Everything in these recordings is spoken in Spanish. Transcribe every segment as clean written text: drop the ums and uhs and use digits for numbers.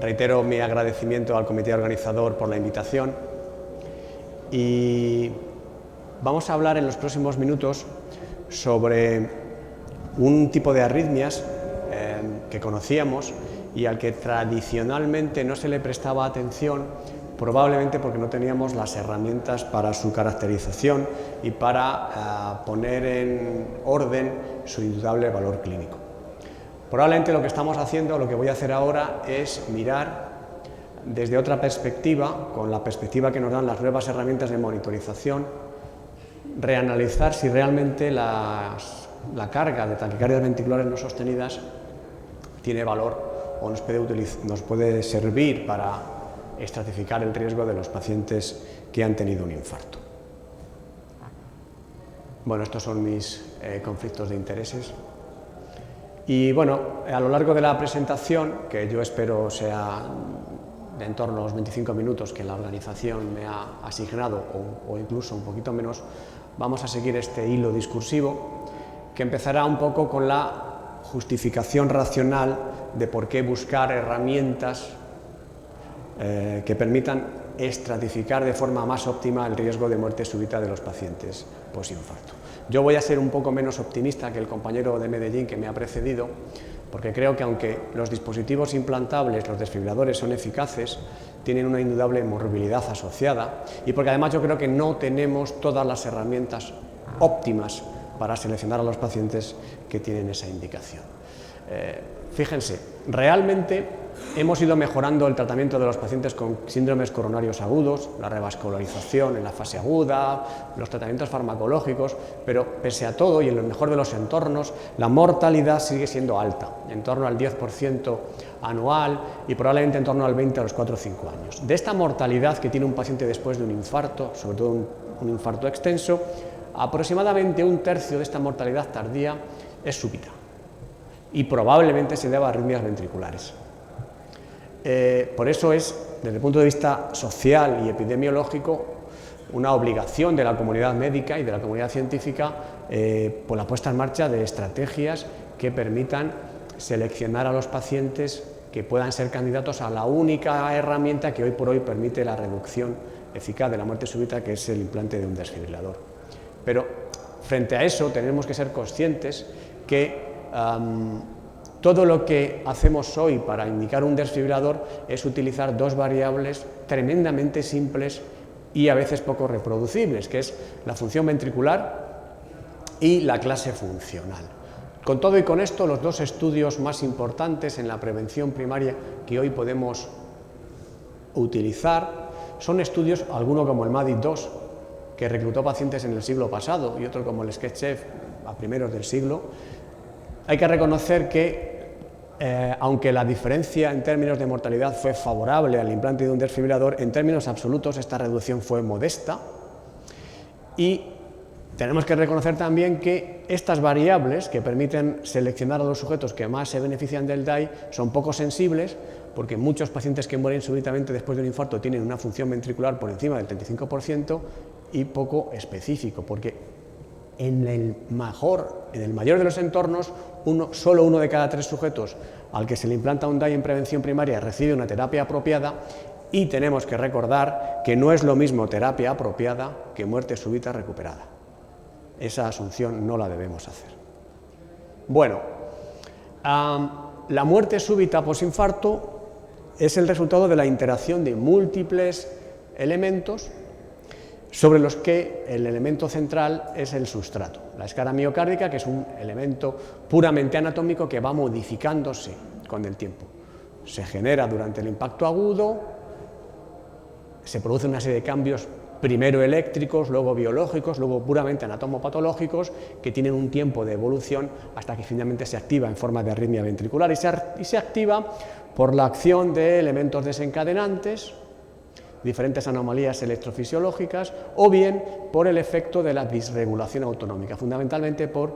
reitero mi agradecimiento al comité organizador por la invitación y vamos a hablar en los próximos minutos sobre un tipo de arritmias que conocíamos y al que tradicionalmente no se le prestaba atención, probablemente porque no teníamos las herramientas para su caracterización y para poner en orden su indudable valor clínico. Probablemente lo que estamos haciendo, lo que voy a hacer ahora, es mirar desde otra perspectiva, con la perspectiva que nos dan las nuevas herramientas de monitorización, reanalizar si realmente la carga de taquicardias ventriculares no sostenidas tiene valor o nos puede servir para estratificar el riesgo de los pacientes que han tenido un infarto. Bueno, estos son mis conflictos de intereses. Y bueno, a lo largo de la presentación, que yo espero sea de en torno a los 25 minutos que la organización me ha asignado, o incluso un poquito menos, vamos a seguir este hilo discursivo que empezará un poco con la justificación racional de por qué buscar herramientas que permitan estratificar de forma más óptima el riesgo de muerte súbita de los pacientes posinfarto. Yo voy a ser un poco menos optimista que el compañero de Medellín que me ha precedido, porque creo que aunque los dispositivos implantables, los desfibriladores, son eficaces, tienen una indudable morbilidad asociada y porque además yo creo que no tenemos todas las herramientas óptimas para seleccionar a los pacientes que tienen esa indicación. Fíjense, realmente hemos ido mejorando el tratamiento de los pacientes con síndromes coronarios agudos, la revascularización en la fase aguda, los tratamientos farmacológicos, pero pese a todo y en lo mejor de los entornos, la mortalidad sigue siendo alta, en torno al 10% anual y probablemente en torno al 20% a los 4 o 5 años. De esta mortalidad que tiene un paciente después de un infarto, sobre todo un infarto extenso, aproximadamente un tercio de esta mortalidad tardía es súbita y probablemente se deba a arritmias ventriculares. Por eso es, desde el punto de vista social y epidemiológico, una obligación de la comunidad médica y de la comunidad científica por la puesta en marcha de estrategias que permitan seleccionar a los pacientes que puedan ser candidatos a la única herramienta que hoy por hoy permite la reducción eficaz de la muerte súbita, que es el implante de un desfibrilador. Pero frente a eso tenemos que ser conscientes que todo lo que hacemos hoy para indicar un desfibrilador es utilizar dos variables tremendamente simples y a veces poco reproducibles, que es la función ventricular y la clase funcional. Con todo y con esto, los dos estudios más importantes en la prevención primaria que hoy podemos utilizar son estudios, alguno como el MADID-2, que reclutó pacientes en el siglo pasado, y otro como el SKETCH a primeros del siglo. Hay que reconocer que, aunque la diferencia en términos de mortalidad fue favorable al implante de un desfibrilador, en términos absolutos esta reducción fue modesta y tenemos que reconocer también que estas variables que permiten seleccionar a los sujetos que más se benefician del DAI son poco sensibles, porque muchos pacientes que mueren súbitamente después de un infarto tienen una función ventricular por encima del 35% y poco específico, porque en el mayor de los entornos, solo uno de cada 3 sujetos al que se le implanta un DAI en prevención primaria recibe una terapia apropiada, y tenemos que recordar que no es lo mismo terapia apropiada que muerte súbita recuperada. Esa asunción no la debemos hacer. Bueno, la muerte súbita posinfarto es el resultado de la interacción de múltiples elementos sobre los que el elemento central es el sustrato, la escara miocárdica, que es un elemento puramente anatómico que va modificándose con el tiempo. Se genera durante el impacto agudo, se produce una serie de cambios, primero eléctricos, luego biológicos, luego puramente anatomopatológicos, que tienen un tiempo de evolución hasta que finalmente se activa en forma de arritmia ventricular y se activa por la acción de elementos desencadenantes, diferentes anomalías electrofisiológicas, o bien por el efecto de la disregulación autonómica, fundamentalmente por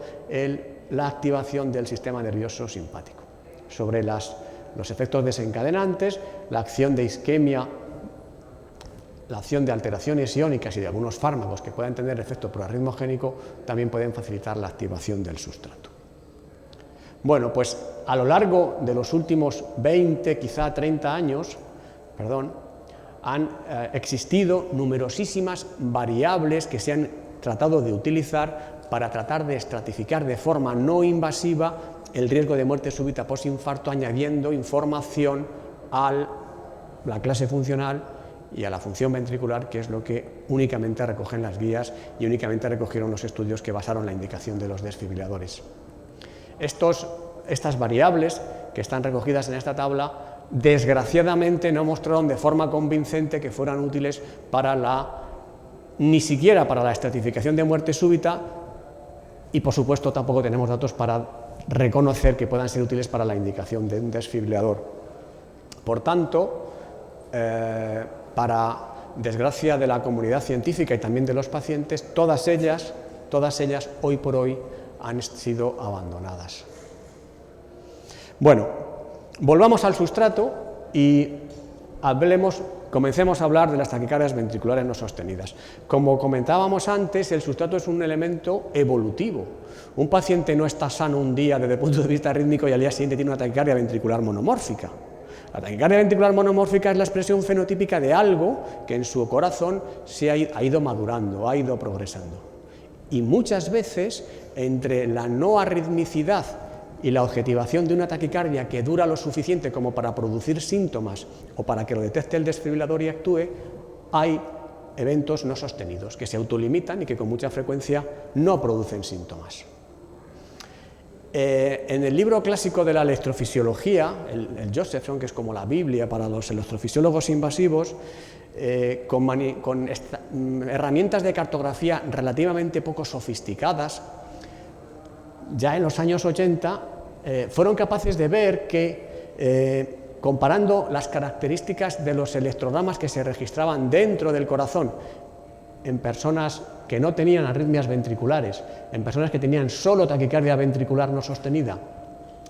la activación del sistema nervioso simpático. Sobre los efectos desencadenantes, la acción de isquemia, la acción de alteraciones iónicas y de algunos fármacos que puedan tener efecto proarritmogénico también pueden facilitar la activación del sustrato. Bueno, pues a lo largo de los últimos 20, quizá 30 años, han existido numerosísimas variables que se han tratado de utilizar para tratar de estratificar de forma no invasiva el riesgo de muerte súbita postinfarto, añadiendo información a la clase funcional y a la función ventricular, que es lo que únicamente recogen las guías y únicamente recogieron los estudios que basaron la indicación de los desfibriladores. Estas variables que están recogidas en esta tabla, desgraciadamente no mostraron de forma convincente que fueran útiles ni siquiera para la estratificación de muerte súbita, y por supuesto tampoco tenemos datos para reconocer que puedan ser útiles para la indicación de un desfibrilador. Por tanto, para desgracia de la comunidad científica y también de los pacientes, todas ellas hoy por hoy han sido abandonadas. Bueno, volvamos al sustrato y comencemos a hablar de las taquicardias ventriculares no sostenidas. Como comentábamos antes, el sustrato es un elemento evolutivo. Un paciente no está sano un día desde el punto de vista rítmico y al día siguiente tiene una taquicardia ventricular monomórfica. La taquicardia ventricular monomórfica es la expresión fenotípica de algo que en su corazón ha ido madurando, ha ido progresando. Y muchas veces, entre la no arritmicidad y la objetivación de una taquicardia que dura lo suficiente como para producir síntomas o para que lo detecte el desfibrilador y actúe, hay eventos no sostenidos, que se autolimitan y que con mucha frecuencia no producen síntomas. En el libro clásico de la electrofisiología, el Josephson, que es como la Biblia para los electrofisiólogos invasivos, con herramientas de cartografía relativamente poco sofisticadas, ya en los años 80 fueron capaces de ver que, comparando las características de los electrogramas que se registraban dentro del corazón en personas que no tenían arritmias ventriculares, en personas que tenían solo taquicardia ventricular no sostenida,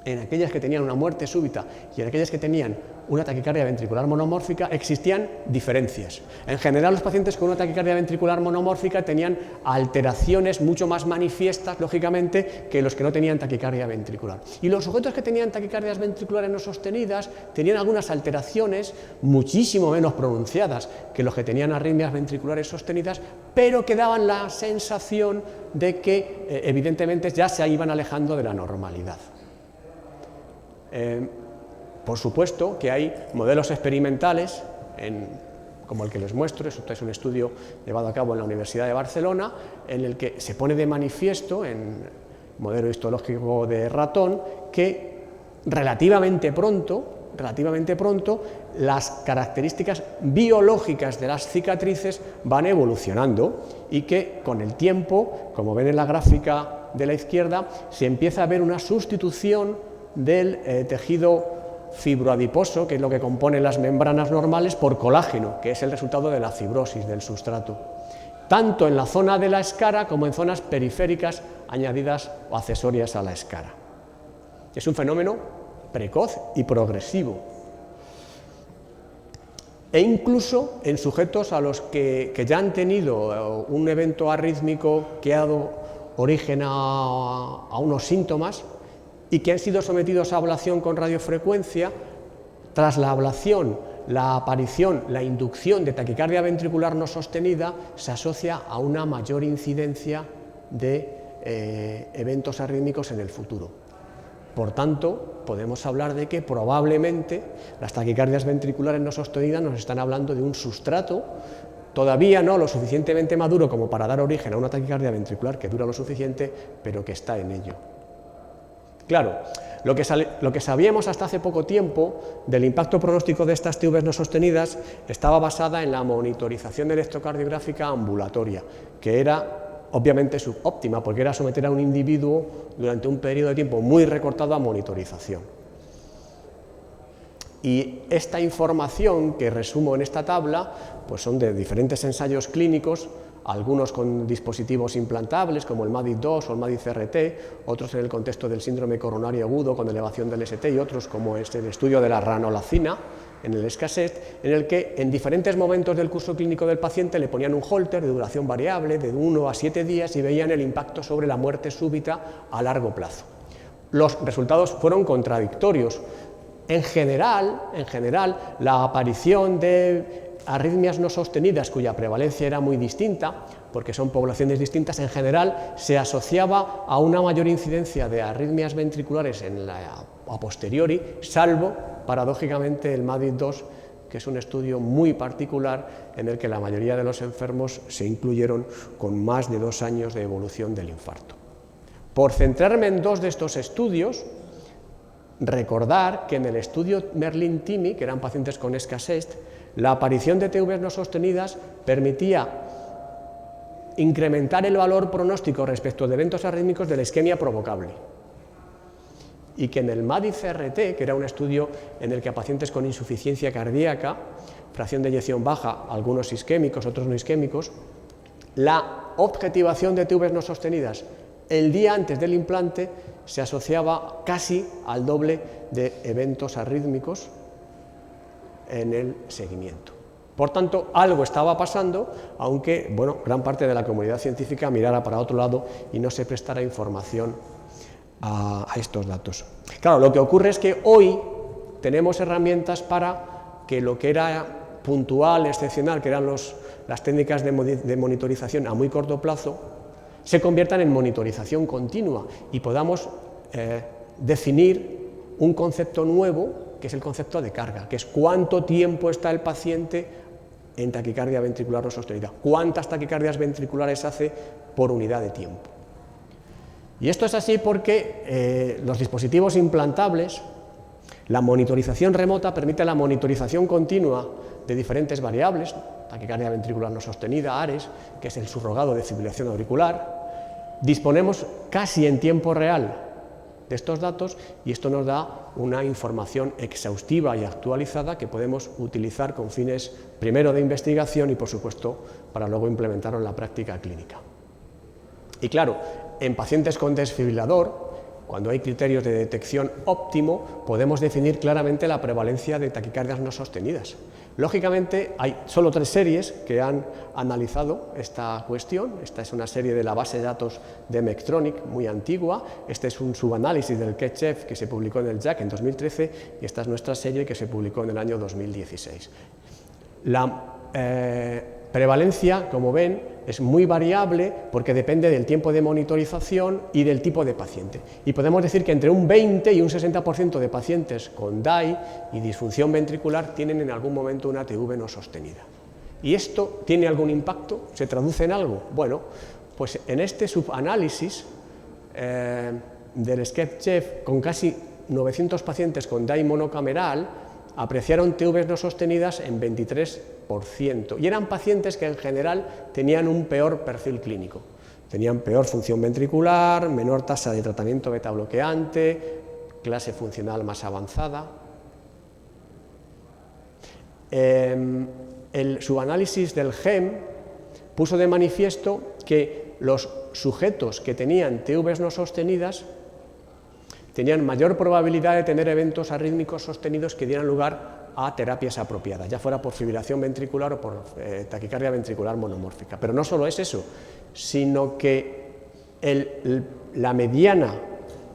en aquellas que tenían una muerte súbita y en aquellas que tenían una taquicardia ventricular monomórfica, existían diferencias. En general, los pacientes con una taquicardia ventricular monomórfica tenían alteraciones mucho más manifiestas, lógicamente, que los que no tenían taquicardia ventricular. Y los sujetos que tenían taquicardias ventriculares no sostenidas tenían algunas alteraciones muchísimo menos pronunciadas que los que tenían arritmias ventriculares sostenidas, pero que daban la sensación de que, evidentemente, ya se iban alejando de la normalidad. Por supuesto que hay modelos experimentales, como el que les muestro. Esto es un estudio llevado a cabo en la Universidad de Barcelona, en el que se pone de manifiesto, en modelo histológico de ratón, que relativamente pronto, las características biológicas de las cicatrices van evolucionando y que con el tiempo, como ven en la gráfica de la izquierda, se empieza a ver una sustitución del tejido fibroadiposo, que es lo que compone las membranas normales, por colágeno, que es el resultado de la fibrosis del sustrato, tanto en la zona de la escara como en zonas periféricas añadidas o accesorias a la escara. Es un fenómeno precoz y progresivo. E incluso en sujetos a los que ya han tenido un evento arrítmico que ha dado origen a unos síntomas, y que han sido sometidos a ablación con radiofrecuencia, tras la ablación, la aparición, la inducción de taquicardia ventricular no sostenida se asocia a una mayor incidencia de eventos arrítmicos en el futuro. Por tanto, podemos hablar de que probablemente las taquicardias ventriculares no sostenidas nos están hablando de un sustrato todavía no lo suficientemente maduro como para dar origen a una taquicardia ventricular que dura lo suficiente, pero que está en ello. Claro, lo que sabíamos hasta hace poco tiempo del impacto pronóstico de estas TVs no sostenidas estaba basada en la monitorización electrocardiográfica ambulatoria, que era obviamente subóptima, porque era someter a un individuo durante un periodo de tiempo muy recortado a monitorización. Y esta información que resumo en esta tabla, pues son de diferentes ensayos clínicos, algunos con dispositivos implantables como el MADID-2 o el MADID-CRT, otros en el contexto del síndrome coronario agudo con elevación del ST y otros como el estudio de la ranolacina en el escaset, en el que en diferentes momentos del curso clínico del paciente le ponían un holter de duración variable de 1 a 7 días y veían el impacto sobre la muerte súbita a largo plazo. los resultados fueron contradictorios. En general, la aparición de arritmias no sostenidas, cuya prevalencia era muy distinta, porque son poblaciones distintas, en general se asociaba a una mayor incidencia de arritmias ventriculares a posteriori, salvo, paradójicamente, el MADID-2, que es un estudio muy particular en el que la mayoría de los enfermos se incluyeron con más de 2 años de evolución del infarto. Por centrarme en 2 de estos estudios, recordar que en el estudio Merlin-Timi, que eran pacientes con SCASEST, la aparición de TVs no sostenidas permitía incrementar el valor pronóstico respecto de eventos arrítmicos de la isquemia provocable. Y que en el MADI-CRT, que era un estudio en el que a pacientes con insuficiencia cardíaca, fracción de eyección baja, algunos isquémicos, otros no isquémicos, la objetivación de TVs no sostenidas el día antes del implante se asociaba casi al doble de eventos arrítmicos en el seguimiento. Por tanto, algo estaba pasando, aunque gran parte de la comunidad científica mirara para otro lado y no se prestara información a estos datos. Claro, lo que ocurre es que hoy tenemos herramientas para que lo que era puntual, excepcional, que eran las técnicas de monitorización a muy corto plazo, se conviertan en monitorización continua y podamos definir un concepto nuevo, que es el concepto de carga, que es cuánto tiempo está el paciente en taquicardia ventricular no sostenida, cuántas taquicardias ventriculares hace por unidad de tiempo. Y esto es así porque los dispositivos implantables, la monitorización remota permite la monitorización continua de diferentes variables, taquicardia ventricular no sostenida, ARES, que es el surrogado de fibrilación auricular. Disponemos casi en tiempo real de estos datos y esto nos da una información exhaustiva y actualizada que podemos utilizar con fines primero de investigación y por supuesto para luego implementarlo en la práctica clínica. Y claro, en pacientes con desfibrilador, cuando hay criterios de detección óptimo, podemos definir claramente la prevalencia de taquicardias no sostenidas. Lógicamente, hay solo 3 series que han analizado esta cuestión. Esta es una serie de la base de datos de Medtronic, muy antigua. Este es un subanálisis del Ketchev que se publicó en el JACC en 2013 y esta es nuestra serie que se publicó en el año 2016. La prevalencia, como ven, es muy variable porque depende del tiempo de monitorización y del tipo de paciente. Y podemos decir que entre un 20 y un 60% de pacientes con DAI y disfunción ventricular tienen en algún momento una TV no sostenida. ¿Y esto tiene algún impacto? ¿Se traduce en algo? Bueno, pues en este subanálisis del Ketchev, con casi 900 pacientes con DAI monocameral, apreciaron TVs no sostenidas en 23%, y eran pacientes que en general tenían un peor perfil clínico. Tenían peor función ventricular, menor tasa de tratamiento beta bloqueante, clase funcional más avanzada. El subanálisis del GEM puso de manifiesto que los sujetos que tenían TVs no sostenidas tenían mayor probabilidad de tener eventos arrítmicos sostenidos que dieran lugar a terapias apropiadas, ya fuera por fibrilación ventricular o por taquicardia ventricular monomórfica. Pero no solo es eso, sino que la mediana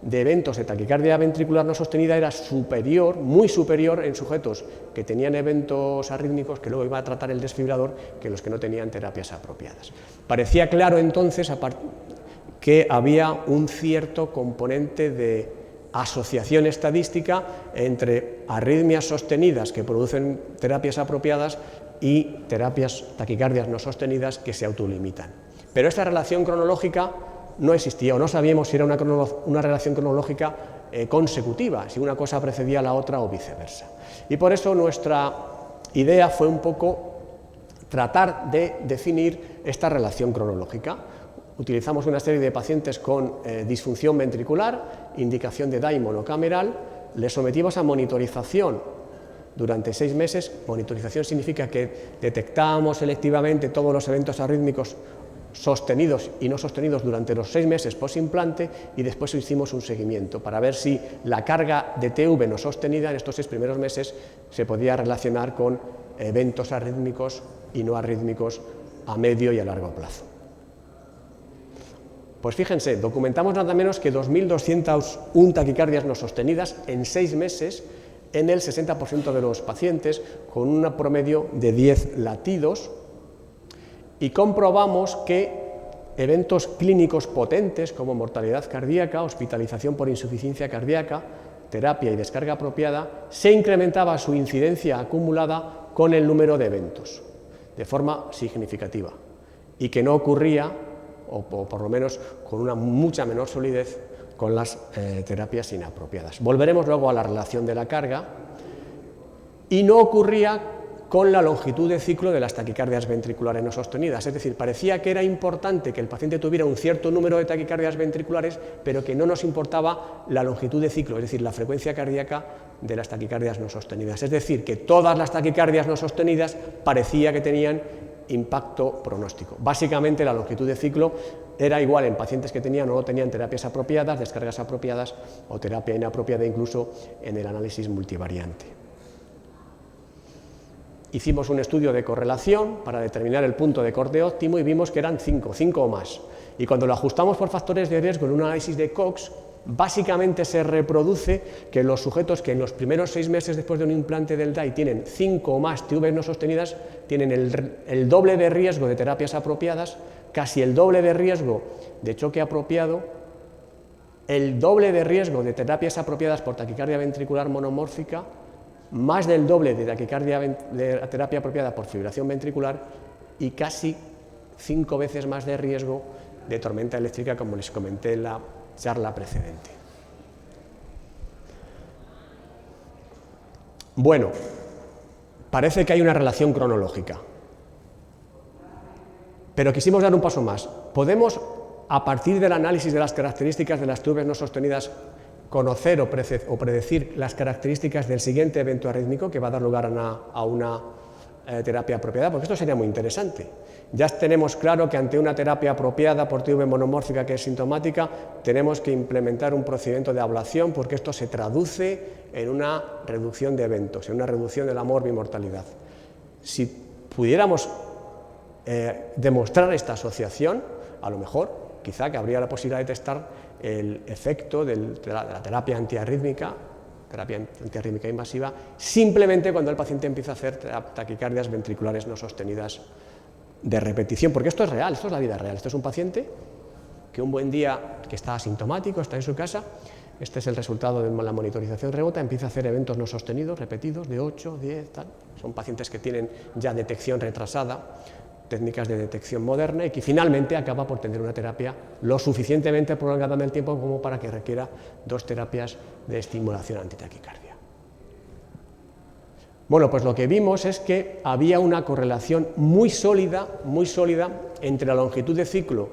de eventos de taquicardia ventricular no sostenida era superior, muy superior en sujetos que tenían eventos arrítmicos que luego iba a tratar el desfibrilador que los que no tenían terapias apropiadas. Parecía claro entonces que había un cierto componente de asociación estadística entre arritmias sostenidas que producen terapias apropiadas y taquicardias no sostenidas que se autolimitan. Pero esta relación cronológica no existía, o no sabíamos si era una relación cronológica consecutiva, si una cosa precedía a la otra o viceversa. Y por eso nuestra idea fue un poco tratar de definir esta relación cronológica. Utilizamos una serie de pacientes con disfunción ventricular, indicación de DAI monocameral, les sometimos a monitorización durante 6 meses. Monitorización significa que detectamos selectivamente todos los eventos arrítmicos sostenidos y no sostenidos durante los 6 meses posimplante y después hicimos un seguimiento para ver si la carga de TV no sostenida en estos 6 primeros meses se podía relacionar con eventos arrítmicos y no arrítmicos a medio y a largo plazo. Pues fíjense, documentamos nada menos que 2.201 taquicardias no sostenidas en 6 meses en el 60% de los pacientes, con un promedio de 10 latidos, y comprobamos que eventos clínicos potentes como mortalidad cardíaca, hospitalización por insuficiencia cardíaca, terapia y descarga apropiada, se incrementaba su incidencia acumulada con el número de eventos, de forma significativa, y que no ocurría, o por lo menos con una mucha menor solidez, con las terapias inapropiadas. Volveremos luego a la relación de la carga, y no ocurría con la longitud de ciclo de las taquicardias ventriculares no sostenidas, es decir, parecía que era importante que el paciente tuviera un cierto número de taquicardias ventriculares, pero que no nos importaba la longitud de ciclo, es decir, la frecuencia cardíaca de las taquicardias no sostenidas, es decir, que todas las taquicardias no sostenidas parecía que tenían impacto pronóstico. Básicamente la longitud de ciclo era igual en pacientes que tenían o no tenían terapias apropiadas, descargas apropiadas o terapia inapropiada, incluso en el análisis multivariante. Hicimos un estudio de correlación para determinar el punto de corte óptimo y vimos que eran 5 o más. Y cuando lo ajustamos por factores de riesgo en un análisis de Cox, básicamente se reproduce que los sujetos que en los primeros 6 meses después de un implante del DAI tienen 5 o más TVs no sostenidas, tienen el doble de riesgo de terapias apropiadas, casi el doble de riesgo de choque apropiado, el doble de riesgo de terapias apropiadas por taquicardia ventricular monomórfica, más del doble de terapia apropiada por fibrilación ventricular y casi 5 veces más de riesgo de tormenta eléctrica, como les comenté en la charla precedente. Bueno, parece que hay una relación cronológica, pero quisimos dar un paso más. ¿Podemos, a partir del análisis de las características de las TVs no sostenidas, conocer o predecir las características del siguiente evento arrítmico que va a dar lugar a una terapia apropiada? Porque esto sería muy interesante. Ya tenemos claro que ante una terapia apropiada por TV monomórfica que es sintomática, tenemos que implementar un procedimiento de ablación, porque esto se traduce en una reducción de eventos, en una reducción de la morbimortalidad. Si pudiéramos demostrar esta asociación, a lo mejor, quizá que habría la posibilidad de testar el efecto de la terapia antiarrítmica invasiva, simplemente cuando el paciente empieza a hacer taquicardias ventriculares no sostenidas de repetición, porque esto es real, esto es la vida real. Esto es un paciente que un buen día, que está asintomático, está en su casa, este es el resultado de la monitorización remota, empieza a hacer eventos no sostenidos, repetidos, de 8, 10, tal. Son pacientes que tienen ya detección retrasada, técnicas de detección moderna, y que finalmente acaba por tener una terapia lo suficientemente prolongada en el tiempo como para que requiera 2 terapias de estimulación antitaquicardia. Bueno, pues lo que vimos es que había una correlación muy sólida entre la longitud de ciclo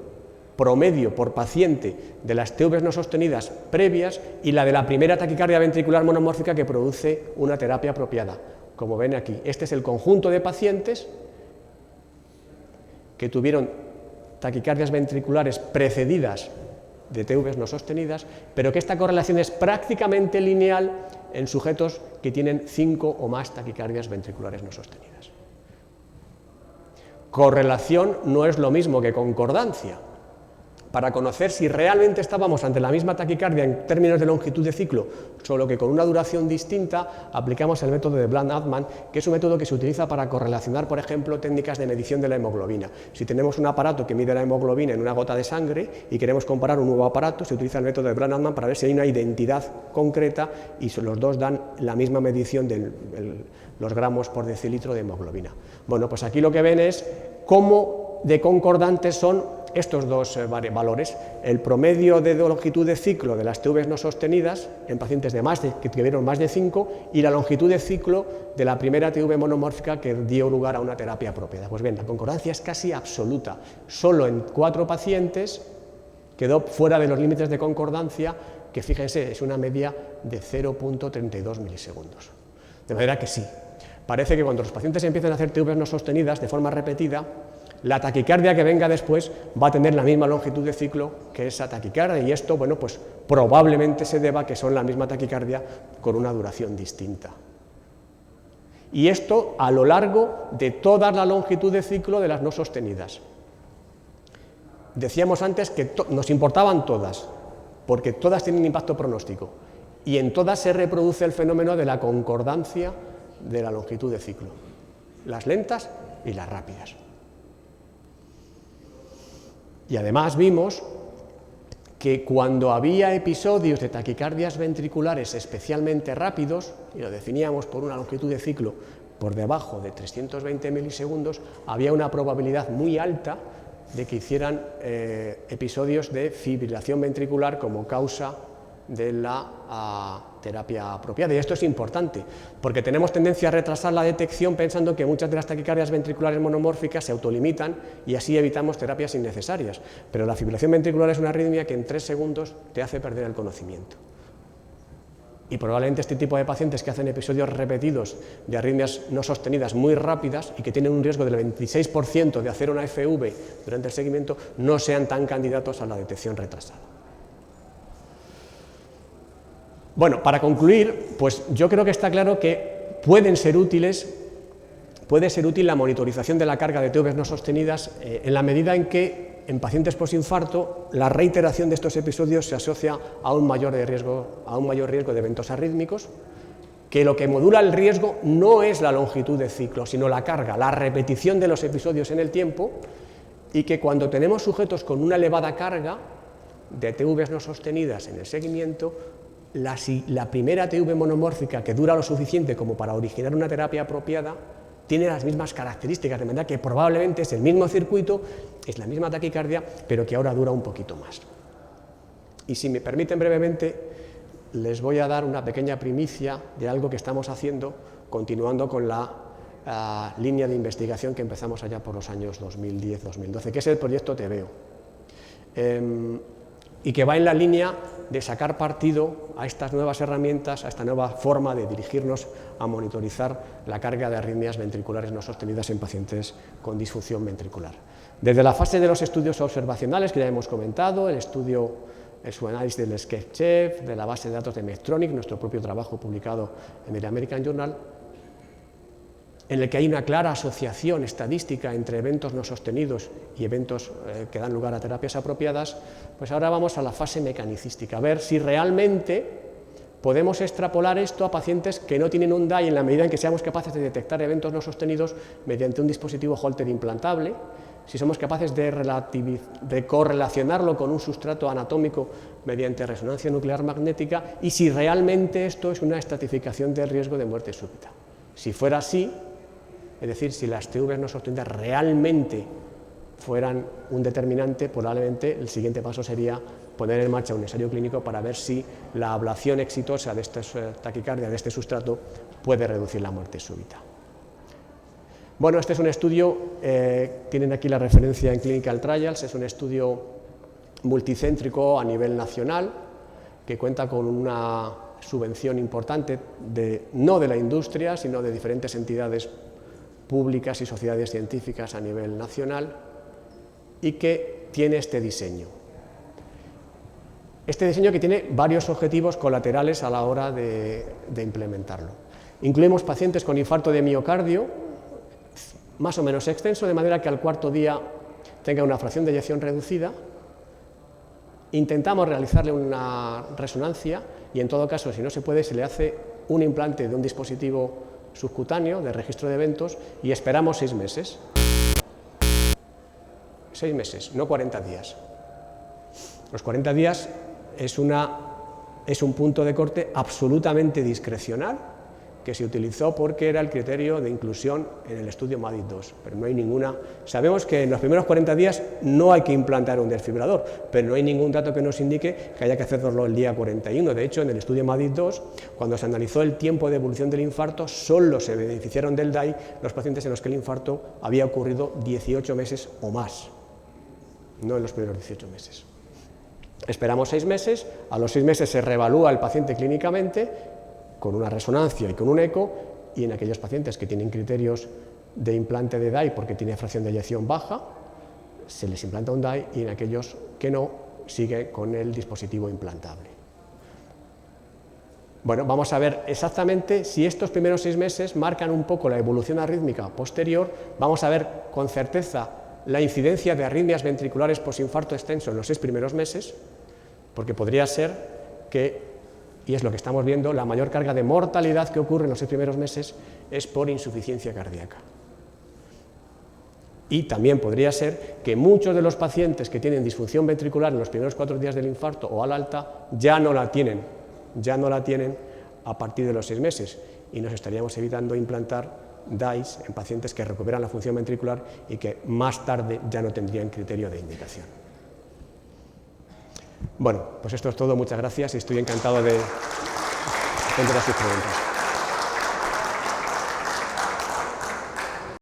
promedio por paciente de las TVs no sostenidas previas y la de la primera taquicardia ventricular monomórfica que produce una terapia apropiada. Como ven aquí, este es el conjunto de pacientes que tuvieron taquicardias ventriculares precedidas de TVs no sostenidas, pero que esta correlación es prácticamente lineal en sujetos que tienen 5 o más taquicardias ventriculares no sostenidas. Correlación no es lo mismo que concordancia. Para conocer si realmente estábamos ante la misma taquicardia en términos de longitud de ciclo, solo que con una duración distinta, aplicamos el método de Bland-Altman, que es un método que se utiliza para correlacionar, por ejemplo, técnicas de medición de la hemoglobina. Si tenemos un aparato que mide la hemoglobina en una gota de sangre y queremos comparar un nuevo aparato, se utiliza el método de Bland-Altman para ver si hay una identidad concreta y los dos dan la misma medición de los gramos por decilitro de hemoglobina. Bueno, pues aquí lo que ven es cómo de concordantes son estos dos valores, el promedio de longitud de ciclo de las TVs no sostenidas en pacientes que tuvieron más de 5 y la longitud de ciclo de la primera TV monomórfica que dio lugar a una terapia apropiada. Pues bien, la concordancia es casi absoluta. Solo en 4 pacientes quedó fuera de los límites de concordancia, que fíjense, es una media de 0.32 milisegundos. De manera que sí, parece que cuando los pacientes empiezan a hacer TVs no sostenidas de forma repetida, la taquicardia que venga después va a tener la misma longitud de ciclo que esa taquicardia, y esto, bueno, pues probablemente se deba a que son la misma taquicardia con una duración distinta. Y esto a lo largo de toda la longitud de ciclo de las no sostenidas. Decíamos antes que nos importaban todas, porque todas tienen impacto pronóstico, y en todas se reproduce el fenómeno de la concordancia de la longitud de ciclo, las lentas y las rápidas. Y además vimos que cuando había episodios de taquicardias ventriculares especialmente rápidos, y lo definíamos por una longitud de ciclo por debajo de 320 milisegundos, había una probabilidad muy alta de que hicieran episodios de fibrilación ventricular como causa de la terapia apropiada. Y esto es importante, porque tenemos tendencia a retrasar la detección pensando que muchas de las taquicardias ventriculares monomórficas se autolimitan y así evitamos terapias innecesarias. Pero la fibrilación ventricular es una arritmia que en 3 segundos te hace perder el conocimiento. Y probablemente este tipo de pacientes que hacen episodios repetidos de arritmias no sostenidas muy rápidas y que tienen un riesgo del 26% de hacer una FV durante el seguimiento, no sean tan candidatos a la detección retrasada. Bueno, para concluir, pues yo creo que está claro que puede ser útil la monitorización de la carga de TVs no sostenidas en la medida en que en pacientes posinfarto la reiteración de estos episodios se asocia a un mayor riesgo de eventos arrítmicos, que lo que modula el riesgo no es la longitud de ciclo, sino la carga, la repetición de los episodios en el tiempo, y que cuando tenemos sujetos con una elevada carga de TVs no sostenidas en el seguimiento, la primera TV monomórfica que dura lo suficiente como para originar una terapia apropiada tiene las mismas características, de manera que probablemente es el mismo circuito, es la misma taquicardia, pero que ahora dura un poquito más. Y si me permiten brevemente, les voy a dar una pequeña primicia de algo que estamos haciendo, continuando con la línea de investigación que empezamos allá por los años 2010-2012, que es el proyecto TVO. Y que va en la línea de sacar partido a estas nuevas herramientas, a esta nueva forma de dirigirnos a monitorizar la carga de arritmias ventriculares no sostenidas en pacientes con disfunción ventricular. Desde la fase de los estudios observacionales, que ya hemos comentado, el su análisis del SketchUp, de la base de datos de Medtronic, nuestro propio trabajo publicado en el American Journal, en el que hay una clara asociación estadística entre eventos no sostenidos y eventos que dan lugar a terapias apropiadas, pues ahora vamos a la fase mecanicística, a ver si realmente podemos extrapolar esto a pacientes que no tienen un DAI en la medida en que seamos capaces de detectar eventos no sostenidos mediante un dispositivo Holter implantable, si somos capaces de correlacionarlo con un sustrato anatómico mediante resonancia nuclear magnética y si realmente esto es una estratificación del riesgo de muerte súbita. Si fuera así, es decir, si las TVs no sostenidas realmente fueran un determinante, probablemente el siguiente paso sería poner en marcha un ensayo clínico para ver si la ablación exitosa de esta taquicardia, de este sustrato, puede reducir la muerte súbita. Bueno, este es un estudio, tienen aquí la referencia en Clinical Trials, es un estudio multicéntrico a nivel nacional, que cuenta con una subvención importante, no de la industria, sino de diferentes entidades públicas y sociedades científicas a nivel nacional, y que tiene este diseño. Este diseño que tiene varios objetivos colaterales a la hora de implementarlo. Incluimos pacientes con infarto de miocardio, más o menos extenso, de manera que al cuarto día tenga una fracción de eyección reducida. Intentamos realizarle una resonancia y en todo caso, si no se puede, se le hace un implante de un dispositivo subcutáneo de registro de eventos y esperamos 6 meses. 6 meses, no 40 días. Los 40 días es un punto de corte absolutamente discrecional que se utilizó porque era el criterio de inclusión en el estudio MADID-2, pero no hay ninguna. Sabemos que en los primeros 40 días no hay que implantar un desfibrilador, pero no hay ningún dato que nos indique que haya que hacerlo el día 41. De hecho, en el estudio MADID-2, cuando se analizó el tiempo de evolución del infarto, solo se beneficiaron del DAI los pacientes en los que el infarto había ocurrido 18 meses o más, no en los primeros 18 meses. Esperamos 6 meses, a los 6 meses se reevalúa el paciente clínicamente, con una resonancia y con un eco, y en aquellos pacientes que tienen criterios de implante de DAI porque tiene fracción de eyección baja, se les implanta un DAI, y en aquellos que no, sigue con el dispositivo implantable. Bueno, vamos a ver exactamente si estos primeros 6 meses marcan un poco la evolución arrítmica posterior. Vamos a ver con certeza la incidencia de arritmias ventriculares posinfarto extenso en los 6 primeros meses, porque podría ser que, y es lo que estamos viendo, la mayor carga de mortalidad que ocurre en los 6 primeros meses es por insuficiencia cardíaca. Y también podría ser que muchos de los pacientes que tienen disfunción ventricular en los primeros 4 días del infarto o al alta ya no la tienen a partir de los 6 meses, y nos estaríamos evitando implantar DAIs en pacientes que recuperan la función ventricular y que más tarde ya no tendrían criterio de indicación. Bueno, pues esto es todo, muchas gracias y estoy encantado de atender a sus preguntas.